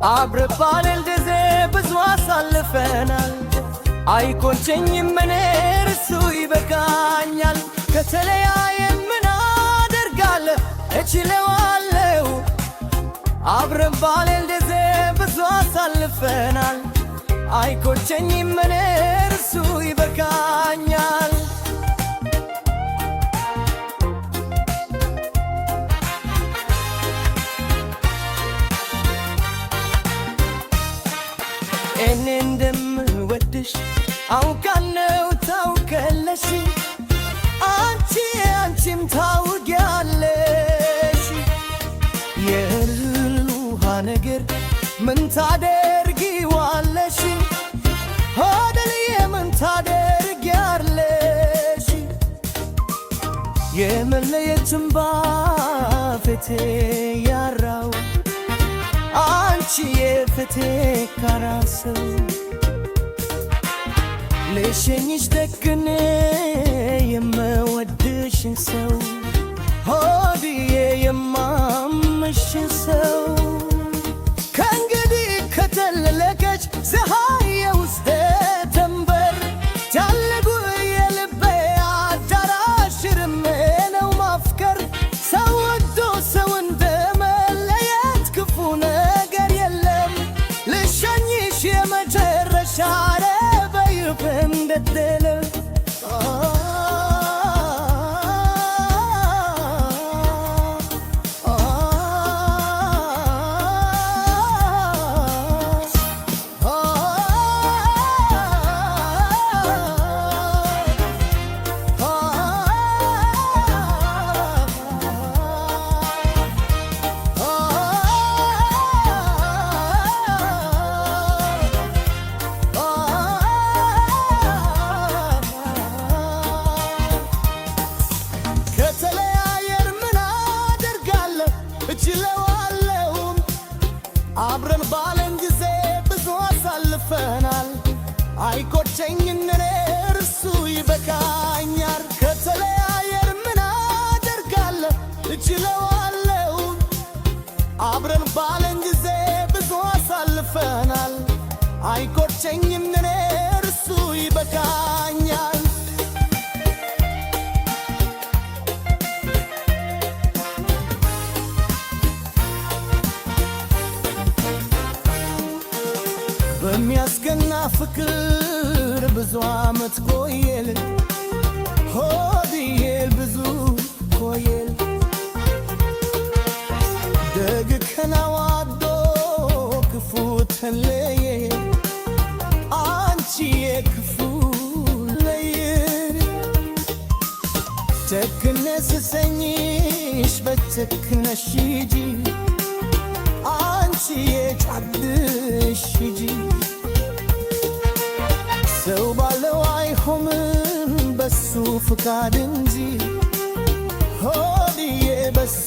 አብረን እንደዜ ብዙ አሳልፈናል አይቆጨኝም እኔ እርሱ ይበቃኛል ከተለያየን ምን አደርጋለሁ እችለዋለሁ አብረን እንደዜ ብዙ አሳልፈናል አይቆጨኝም እኔ እርሱ ይበቃኛል እኔ እንደምወድሽ አውቃለሁ ታውቂያለሽ አንቺም ታውቂያለሽ የልውሃ ነገር ምን ታደርጊዋለሽ ሆድልዬ ምን ታደርጊያለሽ የመለየት እንባ ፊቴ ያራው አንቺ የፊቴ ካራሰው ልሸኝሽ ደግኔ የምወድሽን ሰው ሆድዬ የማምንሽን ሰው ከእንግዲህ ከተለለቀች ፀሐይ የውስጤ ተንበር ታለጉ የልቤ አዳራሽ ርሜ ነው ማፍቀር ሰው ወዶ ሰው እንደመለየት ክፉ ነገር የለም ልሸኝሽ የመጨረሻ እንደደለ አብረን ባለን ጊዜ ብዙ አሳልፈናል አይቆጨኝም እኔ እርሱ ይበቃኛል ከተለያየን ምን አደርጋለሁ እችለዋለሁ አብረን ባለን ጊዜ ብዙ አሳልፈናል አይቆጨኝም እኔ እርሱ ይበቃኛል በሚያስገና ፍቅር ብዙ ዓመት ቆየል ሆድዬ ብዙ ቆየል ደግ ከናዋዶ ክፉ ተለየ አንቺዬ ክፉ ለየ ጨክነ ስሰኝሽ በጨክነሽ ሂጂ አንቺዬ ጫድሽ ሂጂ ሰው ባለው አይሆንም በሱ ፍቃድ እንጂ ሆድዬ በሱ